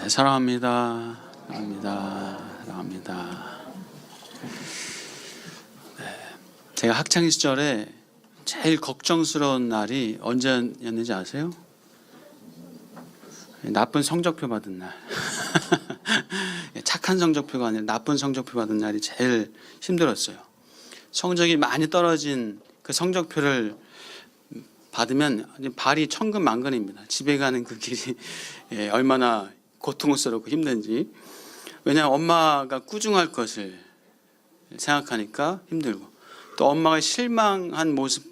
네, 사랑합니다. 사랑합니다. 네, 제가 학창 시절에 제일 걱정스러운 날이 언제였는지 아세요? 나쁜 성적표 받은 날. 착한 성적표가 아니라 나쁜 성적표 받은 날이 제일 힘들었어요. 성적이 많이 떨어진 그 성적표를 받으면 발이 천근만근입니다. 집에 가는 그 길이 얼마나 고통스럽고 힘든지. 왜냐하면 엄마가 꾸중할 것을 생각하니까 힘들고, 또 엄마가 실망한 모습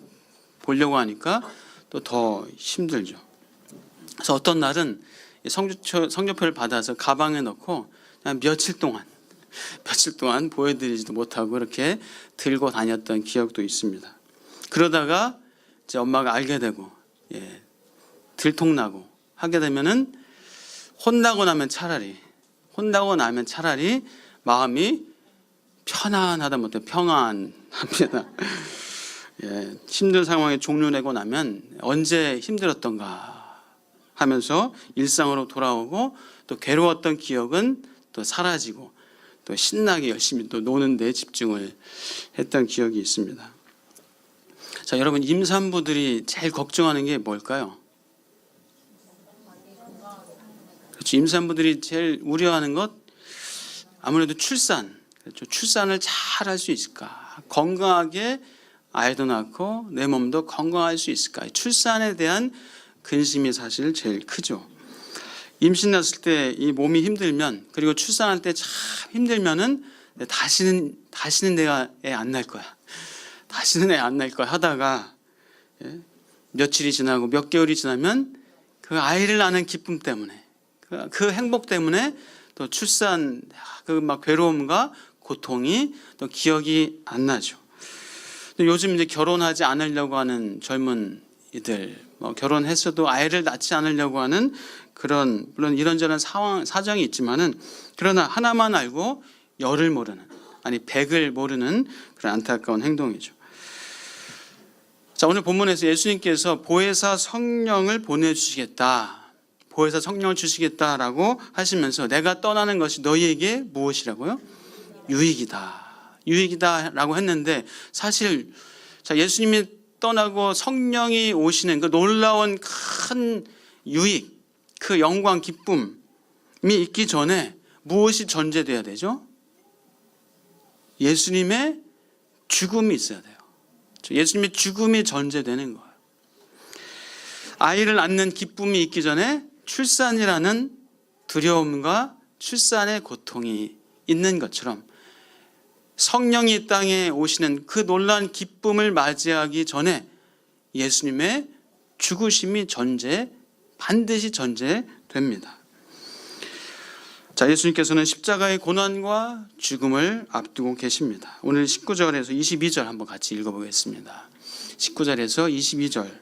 보려고 하니까 또 더 힘들죠. 그래서 어떤 날은 성적표를 받아서 가방에 넣고 그냥 며칠 동안 보여드리지도 못하고 이렇게 들고 다녔던 기억도 있습니다. 그러다가 이제 엄마가 알게 되고 들통나고 하게 되면은 혼나고 나면 차라리 마음이 편안하다 못해 평안합니다. 힘든 상황에 종료되고 나면 언제 힘들었던가 하면서 일상으로 돌아오고, 또 괴로웠던 기억은 또 사라지고, 또 신나게 열심히 또 노는 데 집중을 했던 기억이 있습니다. 자, 여러분, 임산부들이 제일 걱정하는 게 뭘까요? 그렇죠. 임산부들이 제일 우려하는 것, 아무래도 출산. 그렇죠. 출산을 잘 할 수 있을까? 건강하게 아이도 낳고 내 몸도 건강할 수 있을까? 출산에 대한 근심이 사실 제일 크죠. 임신 났을 때 이 몸이 힘들면, 그리고 출산할 때 참 힘들면은 다시는 내가 애 안 낳을 거야. 다시는 애 안 낳을 거야 하다가 며칠이 지나고 몇 개월이 지나면 그 아이를 낳는 기쁨 때문에, 그 행복 때문에 또 출산 그 막 괴로움과 고통이 또 기억이 안 나죠. 요즘 이제 결혼하지 않으려고 하는 젊은이들, 결혼했어도 아이를 낳지 않으려고 하는 그런, 물론 이런저런 사정이 있지만은, 그러나 하나만 알고 열을 모르는, 아니 백을 모르는 그런 안타까운 행동이죠. 자, 오늘 본문에서 예수님께서 보혜사 성령을 보혜사 성령을 주시겠다라고 하시면서, 내가 떠나는 것이 너희에게 무엇이라고요? 유익이다라고 했는데, 사실 자, 예수님이 떠나고 성령이 오시는 그 놀라운 큰 유익, 그 영광, 기쁨이 있기 전에 무엇이 전제돼야 되죠? 예수님의 죽음이 있어야 돼요. 예수님의 죽음이 전제되는 거예요. 아이를 낳는 기쁨이 있기 전에 출산이라는 두려움과 출산의 고통이 있는 것처럼, 성령이 이 땅에 오시는 그 놀라운 기쁨을 맞이하기 전에 예수님의 죽으심이 반드시 전제됩니다. 자, 예수님께서는 십자가의 고난과 죽음을 앞두고 계십니다. 오늘 19절에서 22절 한번 같이 읽어보겠습니다. 19절에서 22절.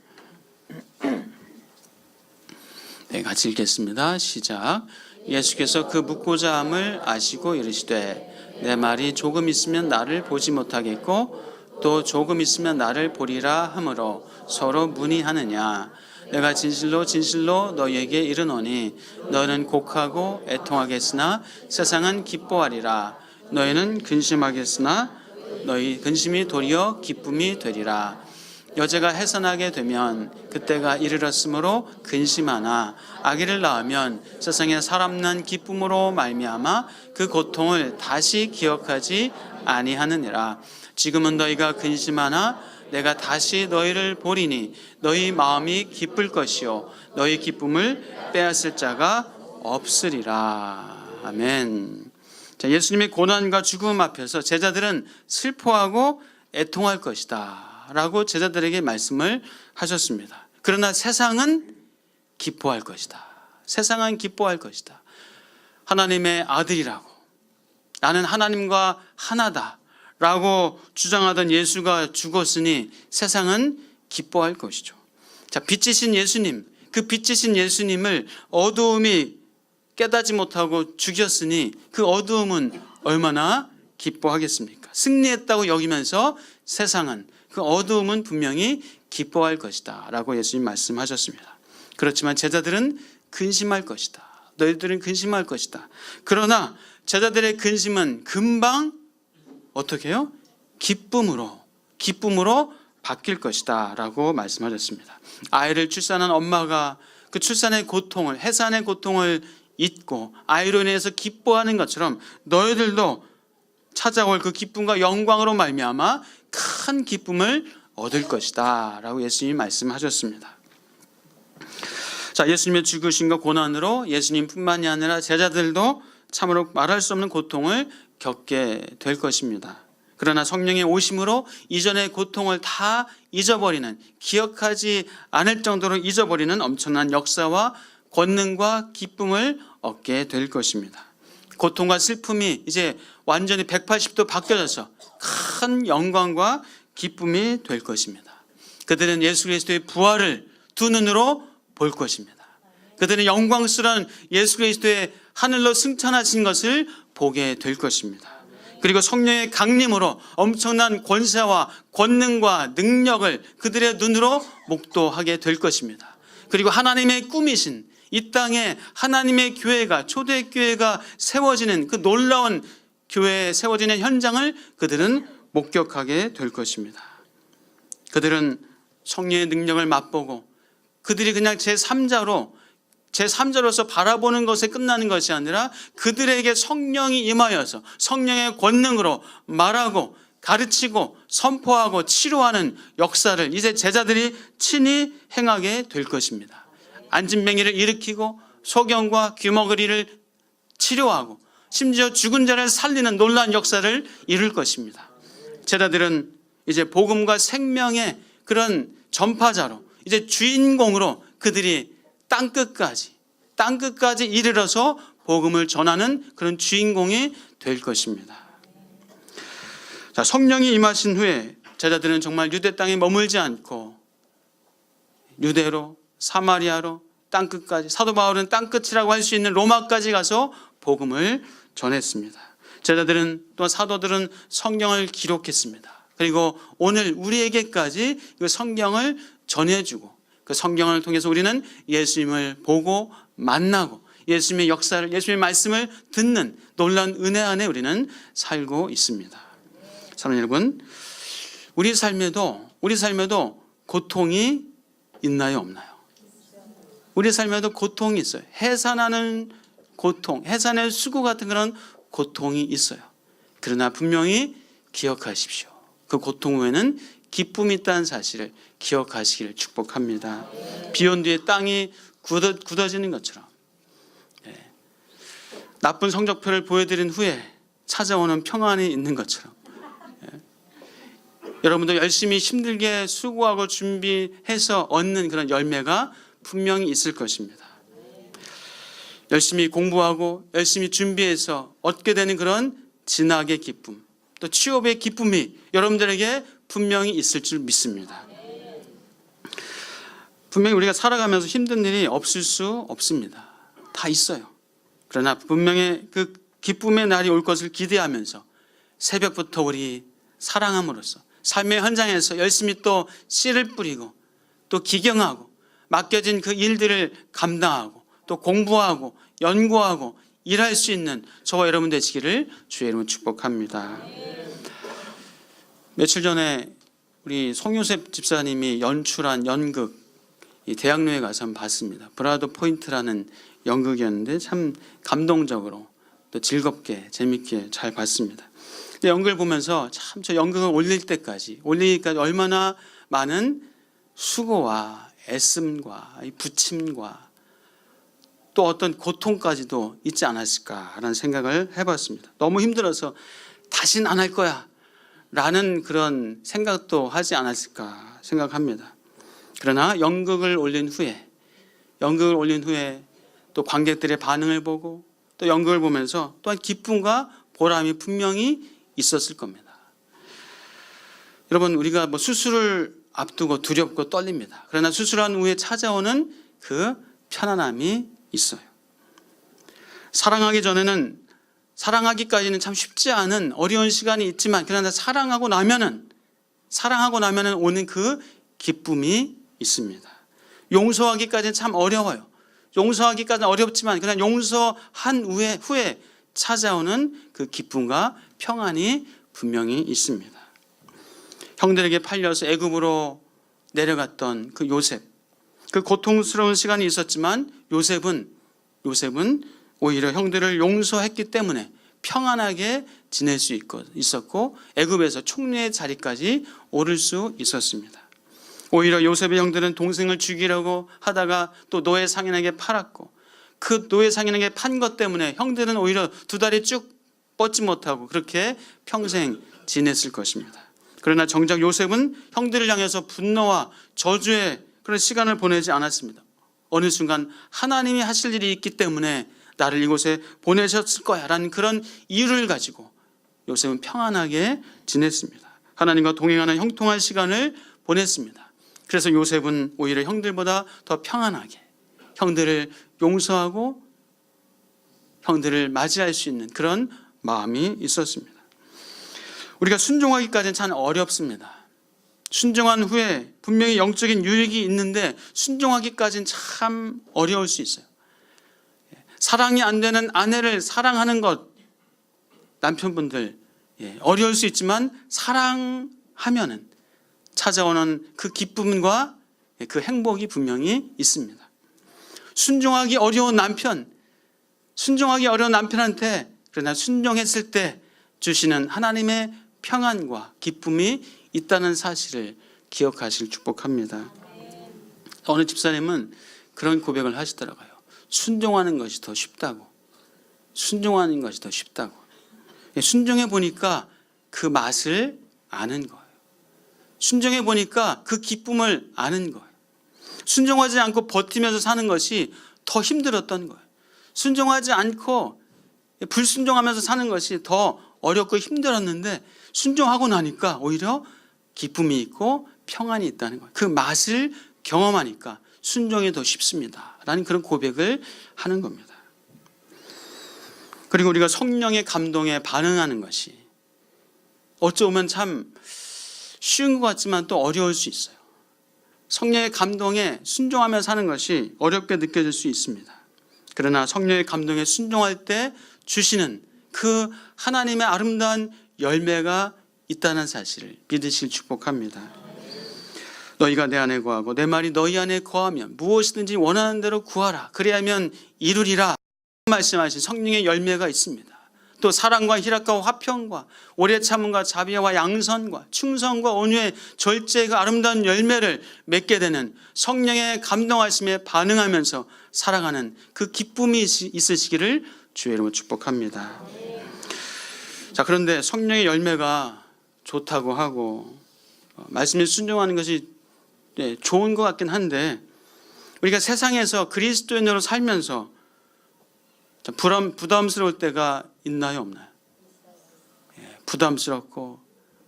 네, 같이 읽겠습니다. 시작. 예수께서 그 묻고자 함을 아시고 이르시되, 내 말이 조금 있으면 나를 보지 못하겠고 또 조금 있으면 나를 보리라 하므로 서로 문의하느냐. 내가 진실로 진실로 너희에게 이르노니 너희는 곡하고 애통하겠으나 세상은 기뻐하리라. 너희는 근심하겠으나 너희 근심이 도리어 기쁨이 되리라. 여자가 해산하게 되면 그때가 이르렀으므로 근심하나, 아기를 낳으면 세상에 사람 난 기쁨으로 말미암아 그 고통을 다시 기억하지 아니하느니라. 지금은 너희가 근심하나 내가 다시 너희를 보리니 너희 마음이 기쁠 것이요 너희 기쁨을 빼앗을 자가 없으리라. 아멘. 자, 예수님의 고난과 죽음 앞에서 제자들은 슬퍼하고 애통할 것이다 라고 제자들에게 말씀을 하셨습니다. 그러나 세상은 기뻐할 것이다. 세상은 기뻐할 것이다. 하나님의 아들이라고, 나는 하나님과 하나다 라고 주장하던 예수가 죽었으니 세상은 기뻐할 것이죠. 자, 빛이신 예수님, 그 빛이신 예수님을 어두움이 깨닫지 못하고 죽였으니 그 어두움은 얼마나 기뻐하겠습니까? 승리했다고 여기면서 세상은, 그 어두움은 분명히 기뻐할 것이다 라고 예수님 말씀하셨습니다. 그렇지만 제자들은 근심할 것이다, 너희들은 근심할 것이다. 그러나 제자들의 근심은 금방 어떻게 해요? 기쁨으로 바뀔 것이다 라고 말씀하셨습니다. 아이를 출산한 엄마가 그 출산의 고통을, 해산의 고통을 잊고 아이로 인해서 기뻐하는 것처럼 너희들도 찾아올 그 기쁨과 영광으로 말미암아 큰 기쁨을 얻을 것이다 라고 예수님이 말씀하셨습니다. 자, 예수님의 죽으심과 고난으로 예수님뿐만이 아니라 제자들도 참으로 말할 수 없는 고통을 겪게 될 것입니다. 그러나 성령의 오심으로 이전의 고통을 다 잊어버리는, 기억하지 않을 정도로 잊어버리는 엄청난 역사와 권능과 기쁨을 얻게 될 것입니다. 고통과 슬픔이 이제 완전히 180도 바뀌어져서 큰 영광과 기쁨이 될 것입니다. 그들은 예수 그리스도의 부활을 두 눈으로 볼 것입니다. 그들은 영광스러운 예수 그리스도의 하늘로 승천하신 것을 보게 될 것입니다. 그리고 성령의 강림으로 엄청난 권세와 권능과 능력을 그들의 눈으로 목도하게 될 것입니다. 그리고 하나님의 꿈이신 이 땅에 하나님의 교회가, 초대교회가 세워지는 그 놀라운 교회에 세워지는 현장을 그들은 목격하게 될 것입니다. 그들은 성령의 능력을 맛보고 그들이 그냥 제3자로서 바라보는 것에 끝나는 것이 아니라 그들에게 성령이 임하여서 성령의 권능으로 말하고 가르치고 선포하고 치료하는 역사를 이제 제자들이 친히 행하게 될 것입니다. 안진뱅이를 일으키고 소경과 귀머거리를 치료하고 심지어 죽은 자를 살리는 놀라운 역사를 이룰 것입니다. 제자들은 이제 복음과 생명의 그런 전파자로 이제 주인공으로 그들이 땅끝까지 이르러서 복음을 전하는 그런 주인공이 될 것입니다. 자, 성령이 임하신 후에 제자들은 정말 유대 땅에 머물지 않고 유대로, 사마리아로, 땅끝까지, 사도 바울은 땅끝이라고 할 수 있는 로마까지 가서 복음을 전했습니다. 제자들은 또 사도들은 성경을 기록했습니다. 그리고 오늘 우리에게까지 그 성경을 전해주고 그 성경을 통해서 우리는 예수님을 보고 만나고 예수님의 역사를, 예수님의 말씀을 듣는 놀라운 은혜 안에 우리는 살고 있습니다. 사랑하는 여러분, 우리 삶에도 고통이 있나요, 없나요? 우리 삶에도 고통이 있어요. 해산하는 고통, 해산의 수고 같은 그런 고통이 있어요. 그러나 분명히 기억하십시오. 그 고통 후에는 기쁨이 있다는 사실을 기억하시기를 축복합니다. 비온 뒤에 땅이 굳어지는 것처럼 나쁜 성적표를 보여드린 후에 찾아오는 평안이 있는 것처럼 여러분도 열심히 힘들게 수고하고 준비해서 얻는 그런 열매가 분명히 있을 것입니다. 열심히 공부하고 열심히 준비해서 얻게 되는 그런 진학의 기쁨, 또 취업의 기쁨이 여러분들에게 분명히 있을 줄 믿습니다. 분명히 우리가 살아가면서 힘든 일이 없을 수 없습니다. 다 있어요. 그러나 분명히 그 기쁨의 날이 올 것을 기대하면서 새벽부터 우리 사랑함으로써 삶의 현장에서 열심히 또 씨를 뿌리고 또 기경하고 맡겨진 그 일들을 감당하고 또 공부하고 연구하고 일할 수 있는 저와 여러분 되시기를 주의 이름으로 축복합니다. 며칠 전에 우리 송요셉 집사님이 연출한 연극 이 대학로에 가서 한번 봤습니다. 브라더 포인트라는 연극이었는데 참 감동적으로 또 즐겁게 재밌게 잘 봤습니다. 근데 연극을 보면서 참 저 연극을 올리기까지 얼마나 많은 수고와 애씀과 부침과 또 어떤 고통까지도 있지 않았을까라는 생각을 해봤습니다. 너무 힘들어서 다시는 안 할 거야 라는 그런 생각도 하지 않았을까 생각합니다. 그러나 연극을 올린 후에 또 관객들의 반응을 보고 또 연극을 보면서 또한 기쁨과 보람이 분명히 있었을 겁니다. 여러분, 우리가 수술을 앞두고 두렵고 떨립니다. 그러나 수술한 후에 찾아오는 그 편안함이 있어요. 사랑하기까지는 참 쉽지 않은 어려운 시간이 있지만 그러나 사랑하고 나면은 오는 그 기쁨이 있습니다. 용서하기까지는 참 어려워요. 용서하기까지는 어렵지만 그냥 용서한 후에 찾아오는 그 기쁨과 평안이 분명히 있습니다. 형들에게 팔려서 애굽으로 내려갔던 그 요셉, 그 고통스러운 시간이 있었지만 요셉은 오히려 형들을 용서했기 때문에 평안하게 지낼 수 있었고 애굽에서 총리의 자리까지 오를 수 있었습니다. 오히려 요셉의 형들은 동생을 죽이려고 하다가 또 노예 상인에게 팔았고 그 노예 상인에게 판 것 때문에 형들은 오히려 두 다리 쭉 뻗지 못하고 그렇게 평생 지냈을 것입니다. 그러나 정작 요셉은 형들을 향해서 분노와 저주의 그런 시간을 보내지 않았습니다. 어느 순간 하나님이 하실 일이 있기 때문에 나를 이곳에 보내셨을 거야 라는 그런 이유를 가지고 요셉은 평안하게 지냈습니다. 하나님과 동행하는 형통한 시간을 보냈습니다. 그래서 요셉은 오히려 형들보다 더 평안하게 형들을 용서하고 형들을 맞이할 수 있는 그런 마음이 있었습니다. 우리가 순종하기까지는 참 어렵습니다. 순종한 후에 분명히 영적인 유익이 있는데 순종하기까지는 참 어려울 수 있어요. 사랑이 안 되는 아내를 사랑하는 것, 남편분들 어려울 수 있지만 사랑하면은 찾아오는 그 기쁨과 그 행복이 분명히 있습니다. 순종하기 어려운 남편한테 그러나 순종했을 때 주시는 하나님의 평안과 기쁨이 있다는 사실을 기억하실 축복합니다. 어느 집사님은 그런 고백을 하시더라고요. 순종하는 것이 더 쉽다고. 순종해 보니까 그 맛을 아는 거예요. 순종해 보니까 그 기쁨을 아는 거예요. 순종하지 않고 버티면서 사는 것이 더 힘들었던 거예요. 순종하지 않고 불순종하면서 사는 것이 더 어렵고 힘들었는데 순종하고 나니까 오히려 기쁨이 있고 평안이 있다는 거예요. 그 맛을 경험하니까 순종이 더 쉽습니다 라는 그런 고백을 하는 겁니다. 그리고 우리가 성령의 감동에 반응하는 것이 어쩌면 참 쉬운 것 같지만 또 어려울 수 있어요. 성령의 감동에 순종하며 사는 것이 어렵게 느껴질 수 있습니다. 그러나 성령의 감동에 순종할 때 주시는 그 하나님의 아름다운 열매가 있다는 사실을 믿으실 축복합니다. 너희가 내 안에 거하고 내 말이 너희 안에 거하면 무엇이든지 원하는 대로 구하라. 그리하면 이루리라. 말씀하신 성령의 열매가 있습니다. 또 사랑과 희락과 화평과 오래 참음과 자비와 양선과 충성과 온유의 절제의 그 아름다운 열매를 맺게 되는 성령의 감동하심에 반응하면서 살아가는 그 기쁨이 있으시기를 주의 이름으로 축복합니다. 자, 그런데 성령의 열매가 좋다고 하고 말씀에 순종하는 것이 좋은 것 같긴 한데 우리가 세상에서 그리스도인으로 살면서 부담스러울 때가 있나요, 없나요? 부담스럽고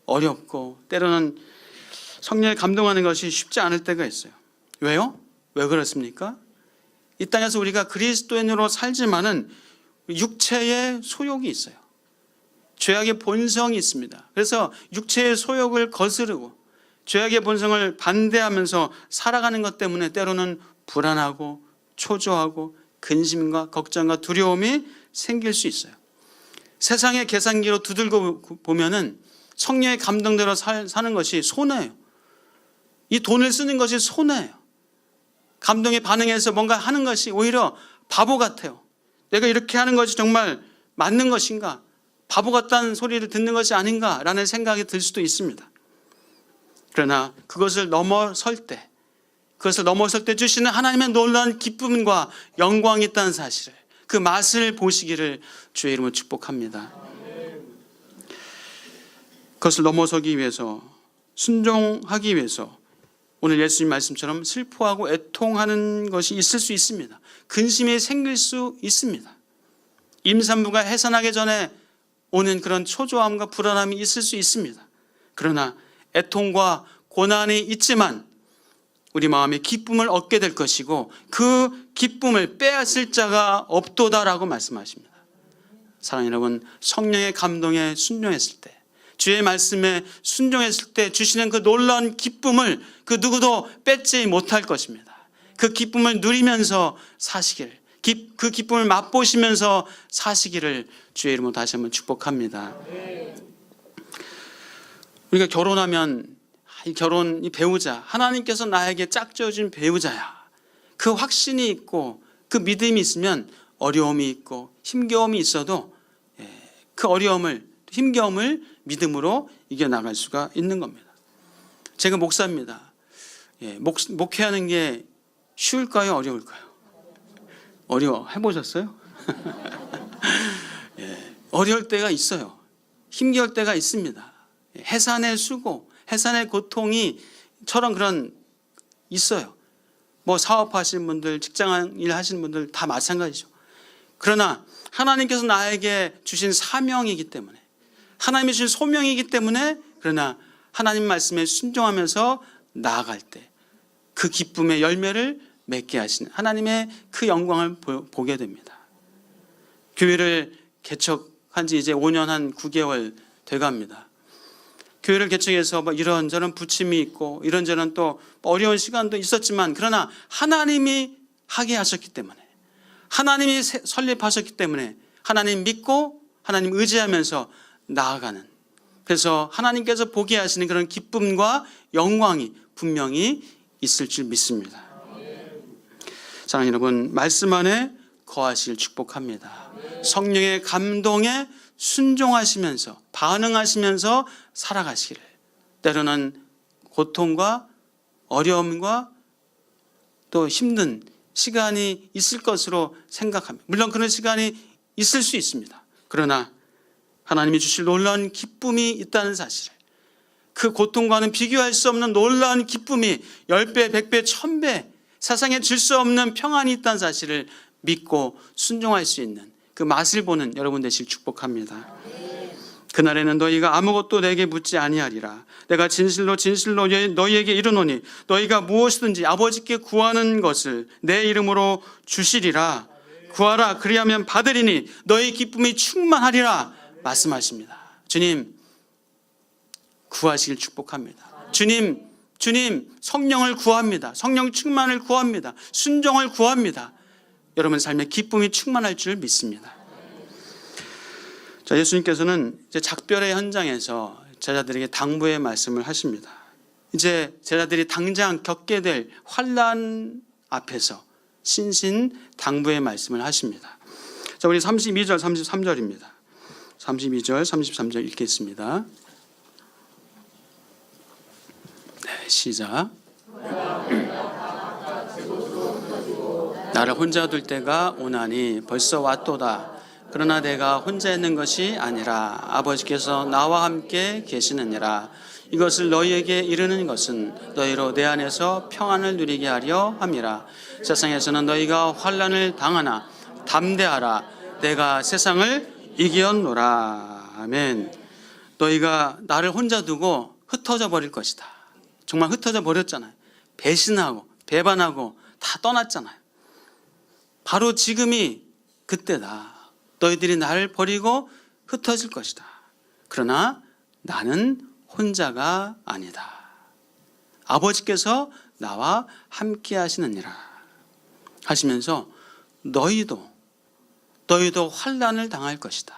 어렵고 때로는 성령에 감동하는 것이 쉽지 않을 때가 있어요. 왜요? 왜 그렇습니까? 이 땅에서 우리가 그리스도인으로 살지만은 육체의 소욕이 있어요. 죄악의 본성이 있습니다. 그래서 육체의 소욕을 거스르고 죄악의 본성을 반대하면서 살아가는 것 때문에 때로는 불안하고 초조하고 근심과 걱정과 두려움이 생길 수 있어요. 세상의 계산기로 두들고 보면은 성령의 감동대로 사는 것이 손해예요. 이 돈을 쓰는 것이 손해예요. 감동에 반응해서 뭔가 하는 것이 오히려 바보 같아요. 내가 이렇게 하는 것이 정말 맞는 것인가? 바보 같다는 소리를 듣는 것이 아닌가라는 생각이 들 수도 있습니다. 그러나 그것을 넘어설 때 주시는 하나님의 놀라운 기쁨과 영광이 있다는 사실을 그 맛을 보시기를 주의 이름으로 축복합니다. 그것을 넘어서기 위해서 순종하기 위해서 오늘 예수님 말씀처럼 슬퍼하고 애통하는 것이 있을 수 있습니다. 근심이 생길 수 있습니다. 임산부가 해산하기 전에 오는 그런 초조함과 불안함이 있을 수 있습니다. 그러나 애통과 고난이 있지만 우리 마음에 기쁨을 얻게 될 것이고 그 기쁨을 빼앗을 자가 없도다라고 말씀하십니다. 사랑하는 여러분, 성령의 감동에 순종했을 때 주의 말씀에 순종했을 때 주시는 그 놀라운 기쁨을 그 누구도 뺏지 못할 것입니다. 그 기쁨을 누리면서 사시기를, 그 기쁨을 맛보시면서 사시기를 주의 이름으로 다시 한번 축복합니다. 우리가 결혼하면 이 배우자, 하나님께서 나에게 짝지어준 배우자야, 그 확신이 있고 그 믿음이 있으면 어려움이 있고 힘겨움이 있어도 그 어려움을, 힘겨움을 믿음으로 이겨나갈 수가 있는 겁니다. 제가 목사입니다. 목회하는 게 쉬울까요, 어려울까요? 어려워. 해보셨어요? 어려울 때가 있어요. 힘겨울 때가 있습니다. 해산의 수고, 해산의 고통이처럼 그런 있어요. 뭐 사업하시는 분들, 직장일 하시는 분들 다 마찬가지죠. 그러나 하나님께서 나에게 주신 사명이기 때문에, 하나님이 주신 소명이기 때문에, 그러나 하나님 말씀에 순종하면서 나아갈 때 그 기쁨의 열매를 맺게 하시는 하나님의 그 영광을 보게 됩니다. 교회를 개척한 지 이제 5년 한 9개월 돼갑니다. 교회를 개척해서 이런저런 부침이 있고 이런저런 또 어려운 시간도 있었지만, 그러나 하나님이 하게 하셨기 때문에, 하나님이 설립하셨기 때문에 하나님 믿고 하나님 의지하면서 나아가는, 그래서 하나님께서 보게 하시는 그런 기쁨과 영광이 분명히 있을 줄 믿습니다. 사랑하는 여러분, 말씀 안에 거하시길 축복합니다. 성령의 감동에 순종하시면서 반응하시면서 살아가시기를, 때로는 고통과 어려움과 또 힘든 시간이 있을 것으로 생각합니다. 물론 그런 시간이 있을 수 있습니다. 그러나 하나님이 주실 놀라운 기쁨이 있다는 사실을, 그 고통과는 비교할 수 없는 놀라운 기쁨이 10배, 100배, 1000배 세상에 줄 수 없는 평안이 있다는 사실을 믿고 순종할 수 있는 그 맛을 보는 여러분 되시길 축복합니다. 그날에는 너희가 아무것도 내게 묻지 아니하리라. 내가 진실로 진실로 너희에게 이르노니 너희가 무엇이든지 아버지께 구하는 것을 내 이름으로 주시리라. 구하라, 그리하면 받으리니 너희 기쁨이 충만하리라 말씀하십니다. 주님, 구하시길 축복합니다. 주님 성령을 구합니다. 성령 충만을 구합니다. 순종을 구합니다. 여러분 삶에 기쁨이 충만할 줄 믿습니다. 자, 예수님께서는 이제 작별의 현장에서 제자들에게 당부의 말씀을 하십니다. 이제 제자들이 당장 겪게 될 환난 앞에서 신신당부의 말씀을 하십니다. 자, 우리 32절 33절입니다. 32절 33절 읽겠습니다. 네, 시작. 나를 혼자 둘 때가 오나니 벌써 왔도다. 그러나 내가 혼자 있는 것이 아니라 아버지께서 나와 함께 계시느니라. 이것을 너희에게 이르는 것은 너희로 내 안에서 평안을 누리게 하려 함이라. 세상에서는 너희가 환난을 당하나 담대하라. 내가 세상을 이겼노라. 아멘. 너희가 나를 혼자 두고 흩어져 버릴 것이다. 정말 흩어져 버렸잖아요. 배신하고 배반하고 다 떠났잖아요. 바로 지금이 그때다. 너희들이 나를 버리고 흩어질 것이다. 그러나 나는 혼자가 아니다. 아버지께서 나와 함께 하시느니라 하시면서 너희도 환난을 당할 것이다.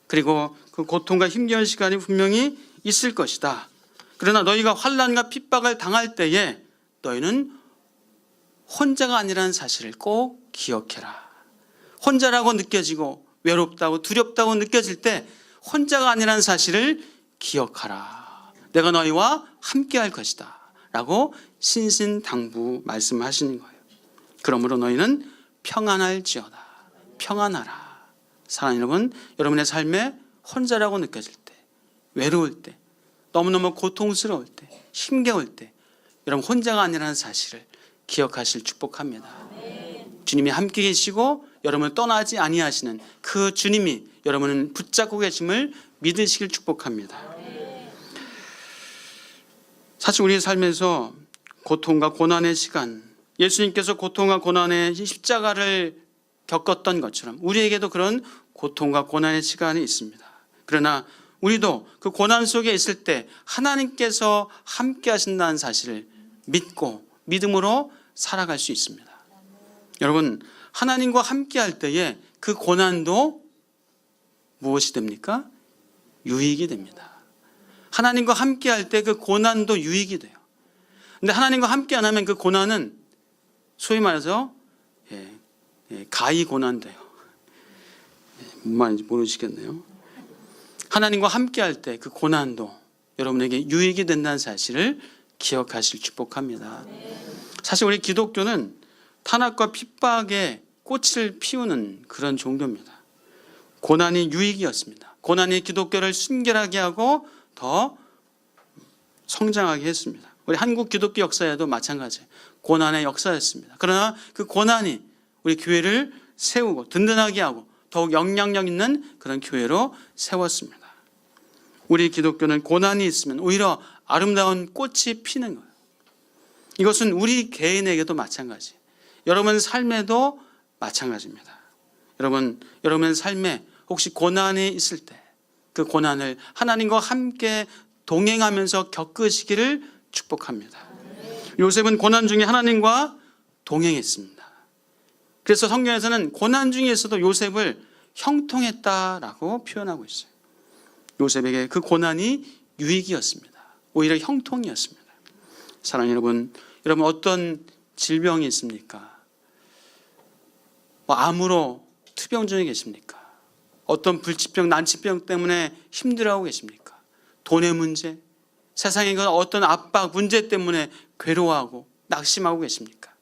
그리고 그 고통과 힘겨운 시간이 분명히 있을 것이다. 그러나 너희가 환난과 핍박을 당할 때에 너희는 혼자가 아니라는 사실을 꼭 기억해라. 혼자라고 느껴지고 외롭다고 두렵다고 느껴질 때 혼자가 아니라는 사실을 기억하라. 내가 너희와 함께 할 것이다 라고 신신당부 말씀하시는 거예요. 그러므로 너희는 평안할지어다. 평안하라. 사랑하는 여러분, 여러분의 삶에 혼자라고 느껴질 때, 외로울 때, 너무너무 고통스러울 때, 힘겨울 때 여러분 혼자가 아니라는 사실을 기억하실 축복합니다. 주님이 함께 계시고 여러분을 떠나지 아니하시는 그 주님이 여러분을 붙잡고 계심을 믿으시길 축복합니다. 사실 우리의 삶에서 고통과 고난의 시간, 예수님께서 고통과 고난의 십자가를 겪었던 것처럼 우리에게도 그런 고통과 고난의 시간이 있습니다. 그러나 우리도 그 고난 속에 있을 때 하나님께서 함께 하신다는 사실을 믿고 믿음으로 살아갈 수 있습니다. 여러분, 하나님과 함께 할 때에 그 고난도 무엇이 됩니까? 유익이 됩니다. 하나님과 함께 할 때 그 고난도 유익이 돼요. 근데 하나님과 함께 안 하면 그 고난은 소위 말해서 가히 고난돼요. 무슨 말인지 모르시겠네요. 하나님과 함께 할 때 그 고난도 여러분에게 유익이 된다는 사실을 기억하실 축복합니다. 사실 우리 기독교는 탄압과 핍박에 꽃을 피우는 그런 종교입니다. 고난이 유익이었습니다. 고난이 기독교를 순결하게 하고 더 성장하게 했습니다. 우리 한국 기독교 역사에도 마찬가지예요. 고난의 역사였습니다. 그러나 그 고난이 우리 교회를 세우고 든든하게 하고 더욱 영향력 있는 그런 교회로 세웠습니다. 우리 기독교는 고난이 있으면 오히려 아름다운 꽃이 피는 거예요. 이것은 우리 개인에게도 마찬가지예요. 여러분 삶에도 마찬가지입니다. 여러분 삶에 혹시 고난이 있을 때 그 고난을 하나님과 함께 동행하면서 겪으시기를 축복합니다. 요셉은 고난 중에 하나님과 동행했습니다. 그래서 성경에서는 고난 중에서도 요셉을 형통했다라고 표현하고 있어요. 요셉에게 그 고난이 유익이었습니다. 오히려 형통이었습니다. 사랑하는 여러분 어떤 질병이 있습니까? 암으로 투병 중에 계십니까? 어떤 불치병, 난치병 때문에 힘들어하고 계십니까? 돈의 문제, 세상의 어떤 압박, 문제 때문에 괴로워하고 낙심하고 계십니까?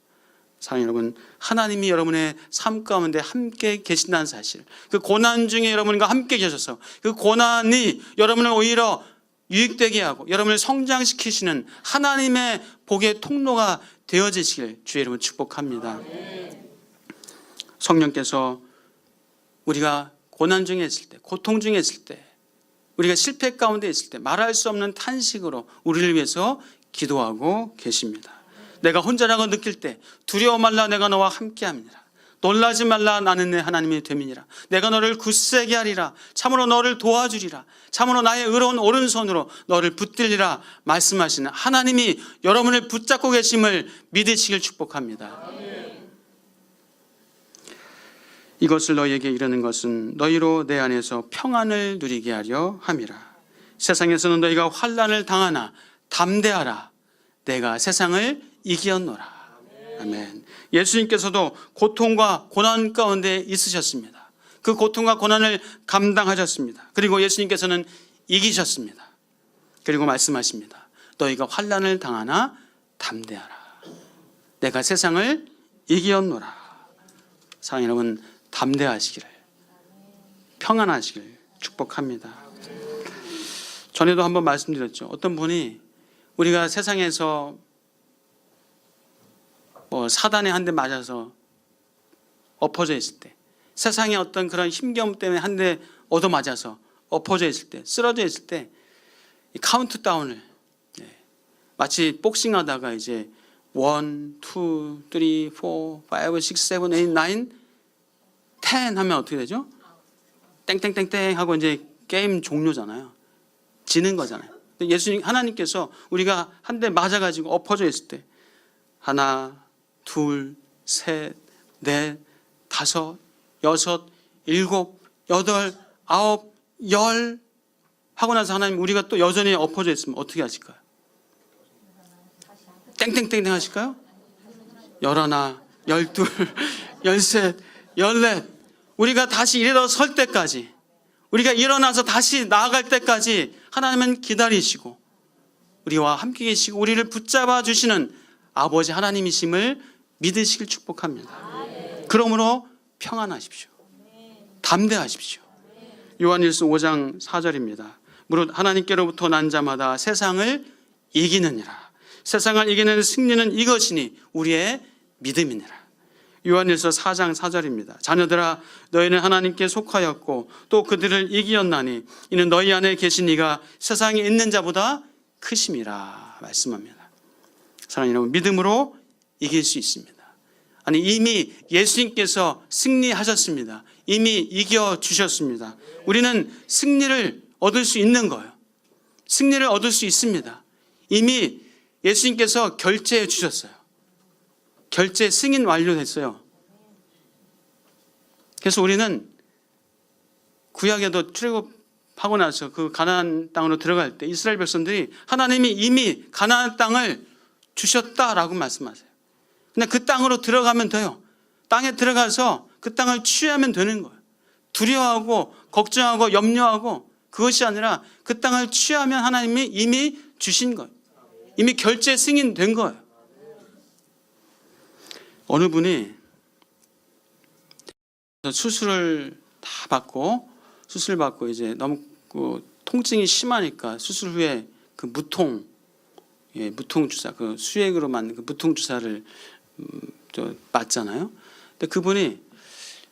사랑하는 여러분, 하나님이 여러분의 삶 가운데 함께 계신다는 사실, 그 고난 중에 여러분과 함께 계셔서 그 고난이 여러분을 오히려 유익되게 하고 여러분을 성장시키시는 하나님의 복의 통로가 되어지시길 주의 이름으로 축복합니다. 성령께서 우리가 고난 중에 있을 때, 고통 중에 있을 때, 우리가 실패 가운데 있을 때 말할 수 없는 탄식으로 우리를 위해서 기도하고 계십니다. 내가 혼자라고 느낄 때 두려워 말라, 내가 너와 함께함이니라. 놀라지 말라, 나는 내 하나님이 됨이니라. 내가 너를 굳세게 하리라. 참으로 너를 도와주리라. 참으로 나의 의로운 오른손으로 너를 붙들리라 말씀하시는 하나님이 여러분을 붙잡고 계심을 믿으시길 축복합니다. 이것을 너희에게 이르는 것은 너희로 내 안에서 평안을 누리게 하려 함이라. 세상에서는 너희가 환난을 당하나 담대하라. 내가 세상을 이기었노라. 아멘. 예수님께서도 고통과 고난 가운데 있으셨습니다. 그 고통과 고난을 감당하셨습니다. 그리고 예수님께서는 이기셨습니다. 그리고 말씀하십니다. 너희가 환난을 당하나 담대하라. 내가 세상을 이기었노라. 사랑하는 여러분, 담대하시기를, 평안하시기를 축복합니다. 전에도 한번 말씀드렸죠. 어떤 분이 우리가 세상에서 사단에 한 대 맞아서 엎어져 있을 때, 세상의 어떤 그런 힘겨움 때문에 한 대 얻어맞아서 엎어져 있을 때, 쓰러져 있을 때 카운트다운을 마치 복싱하다가 이제 1, 2, 3, 4, 5, 6, 7, 8, 9, 10 하면 어떻게 되죠? 땡땡땡땡 하고 이제 게임 종료잖아요. 지는 거잖아요. 예수님, 하나님께서 우리가 한 대 맞아가지고 엎어져 있을 때 하나, 둘, 셋, 넷, 다섯, 여섯, 일곱, 여덟, 아홉, 열 하고 나서 하나님 우리가 또 여전히 엎어져 있으면 어떻게 하실까요? 땡땡땡땡 하실까요? 열하나, 열둘, 열셋, 열넷, 우리가 다시 일어설 때까지, 우리가 일어나서 다시 나아갈 때까지 하나님은 기다리시고 우리와 함께 계시고 우리를 붙잡아 주시는 아버지 하나님이심을 믿으시길 축복합니다. 그러므로 평안하십시오. 담대하십시오. 요한일서 5장 4절입니다. 무릇 하나님께로부터 난 자마다 세상을 이기느니라. 세상을 이기는 승리는 이것이니 우리의 믿음이니라. 요한일서 4장 4절입니다. 자녀들아, 너희는 하나님께 속하였고 또 그들을 이기었나니 이는 너희 안에 계신 이가 세상에 있는 자보다 크심이라 말씀합니다. 사랑하는 여러분, 믿음으로 이길 수 있습니다. 아니, 이미 예수님께서 승리하셨습니다. 이미 이겨주셨습니다. 우리는 승리를 얻을 수 있는 거예요. 승리를 얻을 수 있습니다. 이미 예수님께서 결제해 주셨어요. 결제 승인 완료됐어요. 그래서 우리는 구약에도 출애굽하고 나서 그 가나안 땅으로 들어갈 때 이스라엘 백성들이 하나님이 이미 가나안 땅을 주셨다라고 말씀하세요. 근데 그 땅으로 들어가면 돼요. 땅에 들어가서 그 땅을 취하면 되는 거예요. 두려워하고 걱정하고 염려하고 그것이 아니라 그 땅을 취하면 하나님이 이미 주신 거예요. 이미 결제 승인된 거예요. 어느 분이 수술을 다 받고 이제 너무 통증이 심하니까 수술 후에 그 무통 주사, 그 수액으로 만든 그 무통 주사를 맞잖아요. 근데 그분이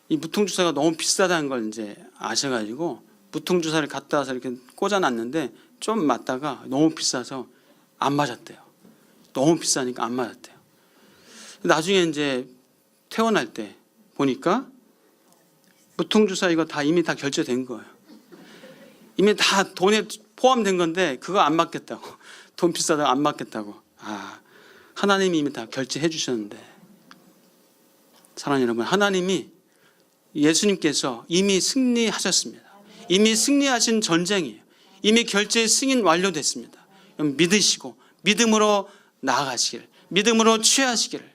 이 무통 주사가 너무 비싸다는 걸 이제 아셔가지고 무통 주사를 갖다 와서 이렇게 꽂아놨는데 좀 맞다가 너무 비싸서 안 맞았대요. 너무 비싸니까 안 맞았대요. 나중에 이제 퇴원할 때 보니까 무통 주사 이거 다 이미 다 결제된 거예요. 이미 다 돈에 포함된 건데 그거 안 맞겠다고, 돈 비싸다고 안 맞겠다고. 하나님이 이미 다 결제해 주셨는데, 사랑하는 여러분, 하나님이 예수님께서 이미 승리하셨습니다. 이미 승리하신 전쟁이에요. 이미 결제 승인 완료됐습니다. 믿으시고 믿음으로 나아가시길, 믿음으로 취하시기를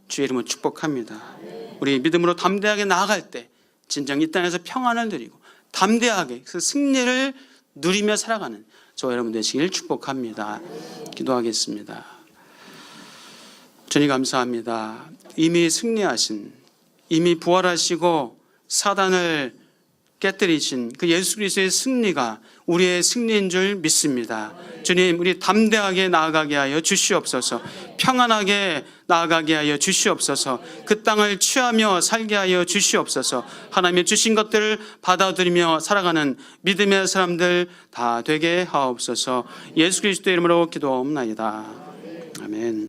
주의 이름으로 축복합니다. 우리 믿음으로 담대하게 나아갈 때 진정 이 땅에서 평안을 누리고 담대하게 그 승리를 누리며 살아가는 저와 여러분 되시길 축복합니다. 기도하겠습니다. 주님 감사합니다. 이미 승리하신, 이미 부활하시고 사단을 깨뜨리신 그 예수 그리스도의 승리가 우리의 승리인 줄 믿습니다. 주님, 우리 담대하게 나아가게 하여 주시옵소서. 평안하게 나아가게 하여 주시옵소서. 그 땅을 취하며 살게 하여 주시옵소서. 하나님의 주신 것들을 받아들이며 살아가는 믿음의 사람들 다 되게 하옵소서. 예수 그리스도의 이름으로 기도하옵나이다. 아멘.